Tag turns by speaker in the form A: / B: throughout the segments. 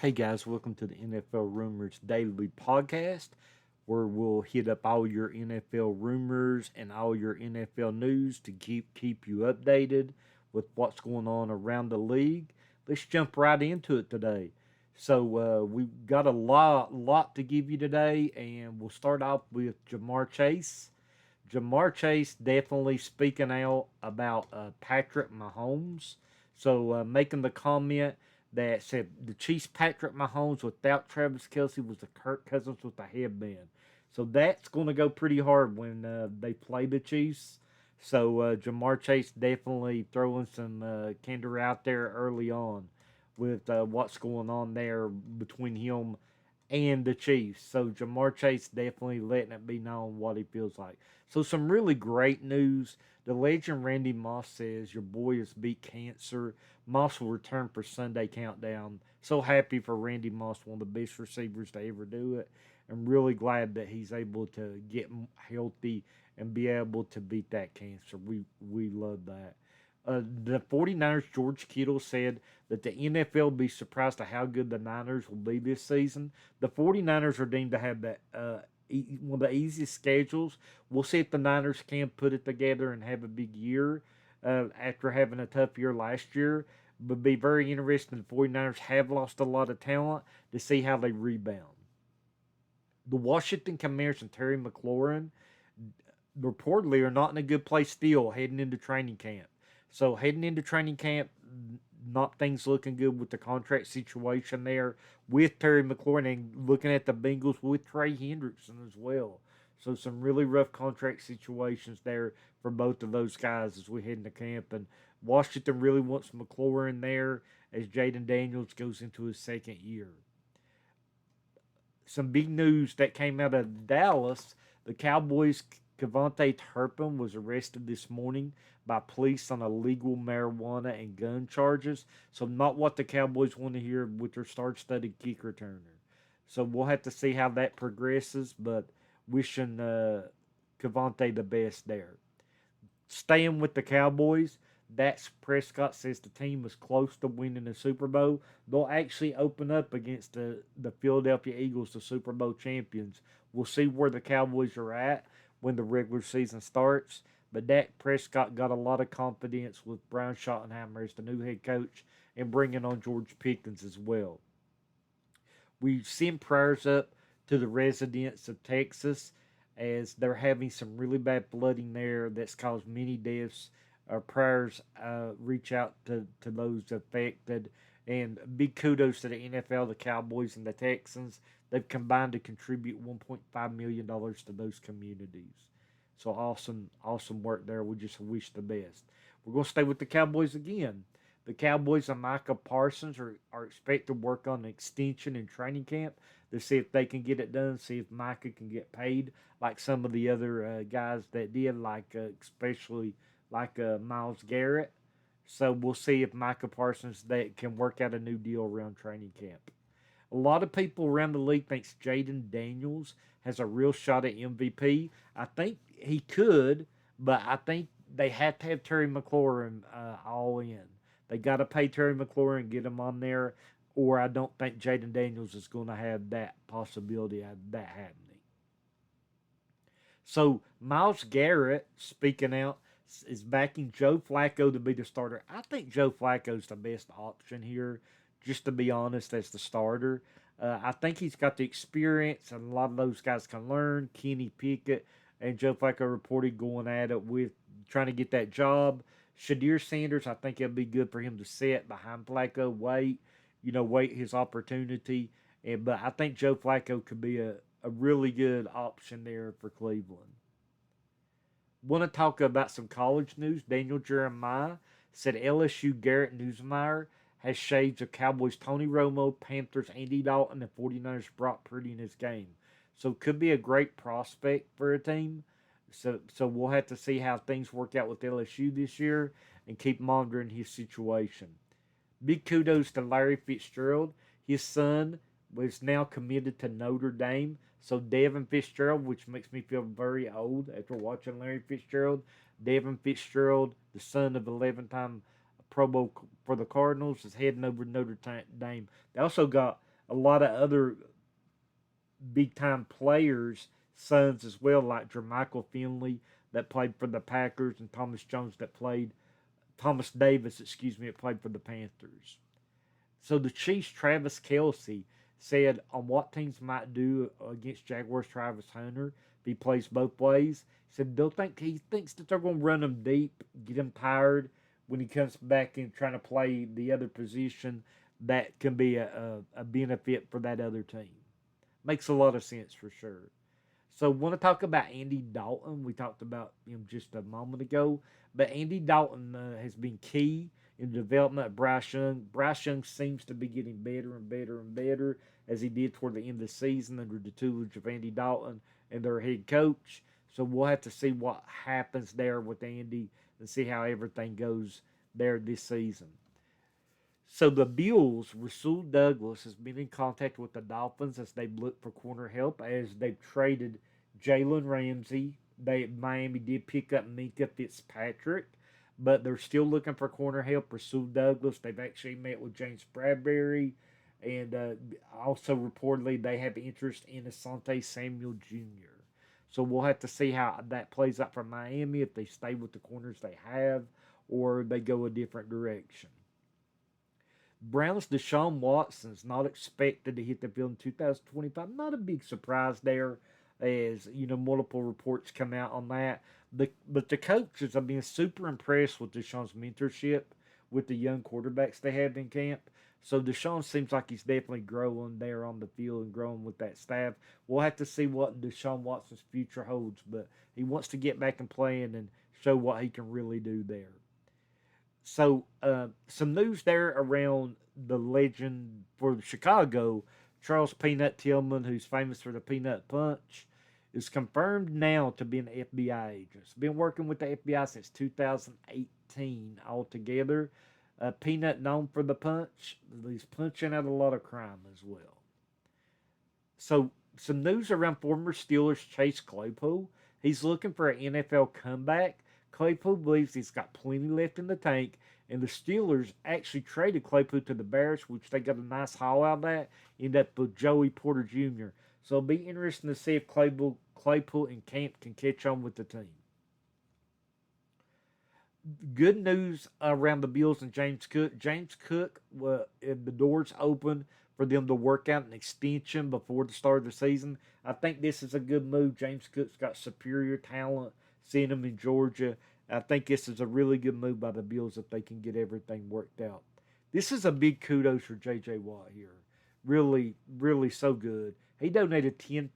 A: Hey guys, welcome to the NFL Rumors Daily Podcast, where we'll hit up all your NFL rumors and all your NFL news to keep you updated with what's going on around the league. Let's jump right into it today. So we've got a lot to give you today, and we'll start off with JaMarr Chase. JaMarr Chase definitely speaking out about Patrick Mahomes. So making the comment that said the Chiefs Patrick Mahomes without Travis Kelsey was the Kirk Cousins with the headband. So that's going to go pretty hard when they play the Chiefs. So JaMarr Chase definitely throwing some candor out there early on with what's going on there between him and the Chiefs. So JaMarr Chase definitely letting it be known what he feels like. So some really great news. The legend Randy Moss says your boy has beat cancer. Moss will return for Sunday countdown. So happy for Randy Moss, one of the best receivers to ever do it. I'm really glad that he's able to get healthy and be able to beat that cancer. We love that. The 49ers, George Kittle said that the NFL will be surprised at how good the Niners will be this season. The 49ers are deemed to have one of the easiest schedules. We'll see if the Niners can put it together and have a big year after having a tough year last year. But be very interesting. The 49ers have lost a lot of talent to see how they rebound. The Washington Commanders and Terry McLaurin reportedly are not in a good place still heading into training camp. So heading into training camp, not things looking good with the contract situation there with Terry McLaurin and looking at the Bengals with Trey Hendrickson as well. So some really rough contract situations there for both of those guys as we head into camp. And Washington really wants McLaurin there as Jaden Daniels goes into his second year. Some big news that came out of Dallas. The Cowboys' Cavante Turpin was arrested this morning by police on illegal marijuana and gun charges. So not what the Cowboys want to hear with their star-studded kick returner. So we'll have to see how that progresses, but wishing Cavante the best there. Staying with the Cowboys, Dak Prescott says the team is close to winning the Super Bowl. They'll actually open up against the Philadelphia Eagles, the Super Bowl champions. We'll see where the Cowboys are at when the regular season starts. But Dak Prescott got a lot of confidence with Brian Schottenheimer as the new head coach and bringing on George Pickens as well. We send prayers up to the residents of Texas as they're having some really bad flooding there that's caused many deaths. Our prayers reach out to those affected. And big kudos to the NFL, the Cowboys, and the Texans. They've combined to contribute $1.5 million to those communities. So awesome work there. We just wish the best. We're going to stay with the Cowboys again. The Cowboys and Micah Parsons are expected to work on an extension in training camp to see if they can get it done, see if Micah can get paid like some of the other guys that did, like especially like Myles Garrett. So we'll see if Micah Parsons that can work out a new deal around training camp. A lot of people around the league thinks Jaden Daniels has a real shot at MVP. I think he could, but I think they have to have Terry McLaurin all in. They got to pay Terry McLaurin and get him on there, or I don't think Jaden Daniels is going to have that possibility of that happening. So Myles Garrett, speaking out, is backing Joe Flacco to be the starter. I think Joe Flacco is the best option here, just to be honest, as the starter. I think he's got the experience, and a lot of those guys can learn. Kenny Pickett and Joe Flacco reported going at it with trying to get that job. Shadir Sanders, I think it'd be good for him to sit behind Flacco, wait his opportunity. But I think Joe Flacco could be a really good option there for Cleveland. Want to talk about some college news? Daniel Jeremiah said LSU Garrett Newsmeyer has shades of Cowboys Tony Romo, Panthers Andy Dalton, and 49ers Brock Purdy in his game. So could be a great prospect for a team. So we'll have to see how things work out with LSU this year and keep monitoring his situation. Big kudos to Larry Fitzgerald. His son was now committed to Notre Dame. So Devin Fitzgerald, which makes me feel very old after watching Larry Fitzgerald. Devin Fitzgerald, the son of 11-time Pro Bowl for the Cardinals, is heading over to Notre Dame. They also got a lot of other big time players' sons as well, like Jermichael Finley that played for the Packers and Thomas Davis, that played for the Panthers. So the Chiefs' Travis Kelce said on what teams might do against Jaguars' Travis Hunter if he plays both ways. He said he thinks that they're going to run him deep, get him tired when he comes back and trying to play the other position. That can be a benefit for that other team. Makes a lot of sense for sure. So, want to talk about Andy Dalton? We talked about him just a moment ago, but Andy Dalton has been key in the development of Bryce Young. Bryce Young seems to be getting better and better and better as he did toward the end of the season under the tutelage of Andy Dalton and their head coach. So, we'll have to see what happens there with Andy and see how everything goes there this season. So the Bills, Rasul Douglas, has been in contact with the Dolphins as they've looked for corner help as they've traded Jalen Ramsey. Miami did pick up Micah Fitzpatrick, but they're still looking for corner help. Rasul Douglas, they've actually met with James Bradbury, and also reportedly they have interest in Asante Samuel Jr. So we'll have to see how that plays out for Miami, if they stay with the corners they have or they go a different direction. Browns' Deshaun Watson is not expected to hit the field in 2025. Not a big surprise there, as multiple reports come out on that. But the coaches have been super impressed with Deshaun's mentorship with the young quarterbacks they have in camp. So Deshaun seems like he's definitely growing there on the field and growing with that staff. We'll have to see what Deshaun Watson's future holds, but he wants to get back and playing and show what he can really do there. So, some news there around the legend for Chicago, Charles Peanut Tillman, who's famous for the Peanut Punch, is confirmed now to be an FBI agent. He's been working with the FBI since 2018 altogether. Peanut, known for the punch, he's punching out a lot of crime as well. So, some news around former Steelers Chase Claypool. He's looking for an NFL comeback. Claypool believes he's got plenty left in the tank, and the Steelers actually traded Claypool to the Bears, which they got a nice haul out of that, ended up with Joey Porter Jr. So it'll be interesting to see if Claypool and Camp can catch on with the team. Good news around the Bills and James Cook. James Cook, the doors open for them to work out an extension before the start of the season. I think this is a good move. James Cook's got superior talent. Seeing him in Georgia, I think this is a really good move by the Bills if they can get everything worked out. This is a big kudos for J.J. Watt here. Really, really so good. He donated $10,000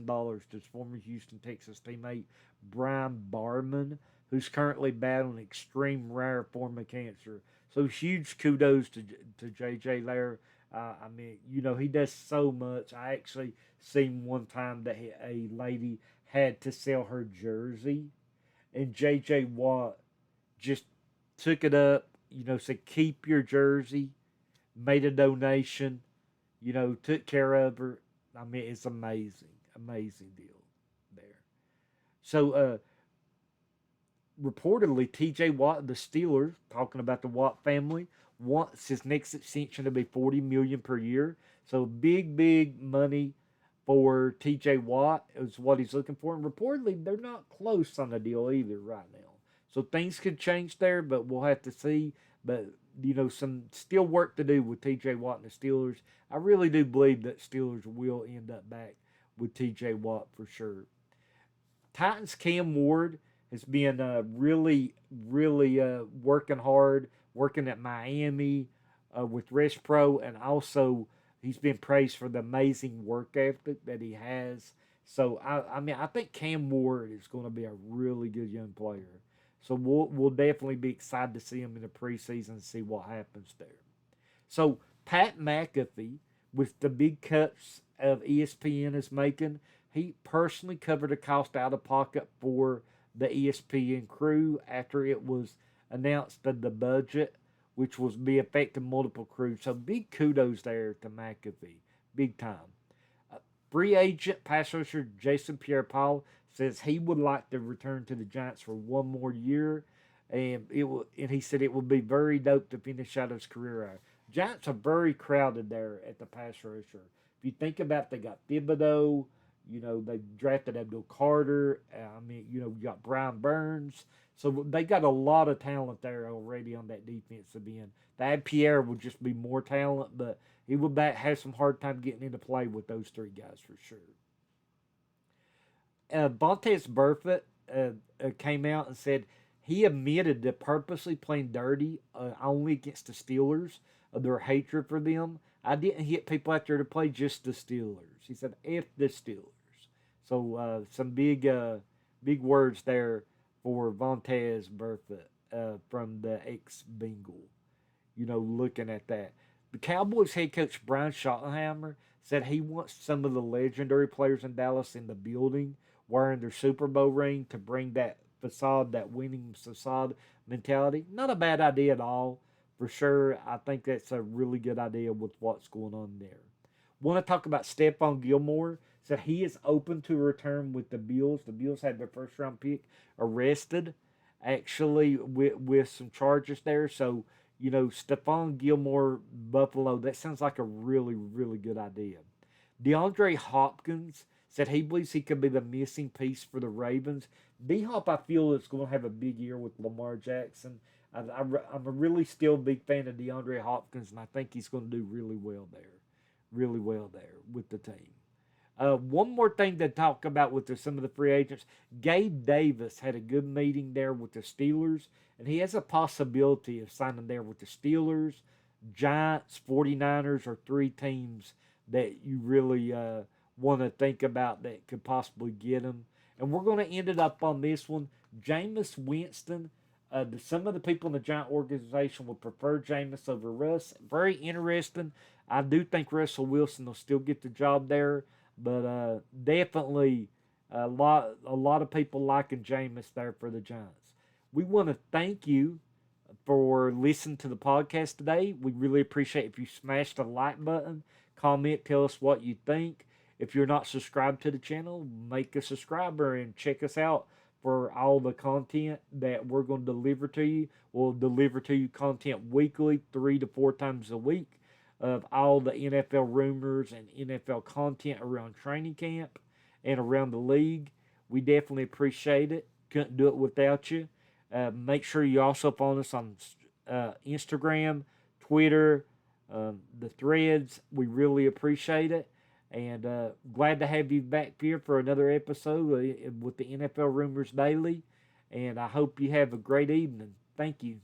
A: to his former Houston, Texas teammate, Brian Barman, who's currently battling an extreme rare form of cancer. So huge kudos to J.J. there. He does so much. I actually seen one time that a lady had to sell her jersey, and J.J. Watt just took it up, said, keep your jersey, made a donation, took care of her. It's amazing deal there. So, reportedly, T.J. Watt, the Steelers, talking about the Watt family, wants his next extension to be $40 million per year. So, big money for T.J. Watt is what he's looking for. And reportedly, they're not close on the deal either right now. So things could change there, but we'll have to see. But, some still work to do with T.J. Watt and the Steelers. I really do believe that Steelers will end up back with T.J. Watt for sure. Titans Cam Ward has been really working hard, working at Miami with Rest Pro, and also he's been praised for the amazing work ethic that he has. So, I think Cam Ward is going to be a really good young player. So, we'll definitely be excited to see him in the preseason and see what happens there. So, Pat McAfee, with the big cuts of ESPN is making, he personally covered the cost out of pocket for the ESPN crew after it was announced that the budget, which was be affecting multiple crews. So big kudos there to McAfee. Big time. Free agent pass rusher Jason Pierre-Paul says he would like to return to the Giants for one more year. And he said it would be very dope to finish out his career out. Giants are very crowded there at the pass rusher. If you think about it, they got Thibodeau, they drafted Abdul Carter. You got Brian Burns. So they got a lot of talent there already on that defensive end. To add Pierre would just be more talent, but he would have some hard time getting into play with those three guys for sure. Vontaze Burfict came out and said he admitted to purposely playing dirty only against the Steelers, their hatred for them. I didn't hit people out there to play just the Steelers. He said, F the Steelers. So some big words there for Vontaze Burfict from the ex-Bengal. Looking at that. The Cowboys head coach Brian Schottenheimer said he wants some of the legendary players in Dallas in the building wearing their Super Bowl ring to bring that facade, that winning facade mentality. Not a bad idea at all. For sure, I think that's a really good idea with what's going on there. Want to talk about Stefon Gilmore? Said he is open to return with the Bills. The Bills had their first round pick arrested, actually, with some charges there. So, Stefon Gilmore, Buffalo, that sounds like a really, really good idea. DeAndre Hopkins said he believes he could be the missing piece for the Ravens. D-Hop, I feel, is going to have a big year with Lamar Jackson. I'm a really still big fan of DeAndre Hopkins, and I think he's going to do really well there with the team. One more thing to talk about with some of the free agents. Gabe Davis had a good meeting there with the Steelers, and he has a possibility of signing there with the Steelers, Giants, 49ers, or three teams that you really want to think about that could possibly get him. And we're going to end it up on this one. Jamus Winston. Some of the people in the Giant organization would prefer Jamus over Russ. Very interesting. I do think Russell Wilson will still get the job there, but definitely a lot of people liking Jamus there for the Giants. We want to thank you for listening to the podcast today. We really appreciate if you smash the like button, comment, tell us what you think. If you're not subscribed to the channel, make a subscriber and check us out for all the content that we're going to deliver to you. We'll deliver to you content weekly, 3 to 4 times a week, of all the NFL rumors and NFL content around training camp and around the league. We definitely appreciate it. Couldn't do it without you. Make sure you also follow us on Instagram, Twitter, the threads. We really appreciate it. And glad to have you back here for another episode with the NFL Rumors Daily. And I hope you have a great evening. Thank you.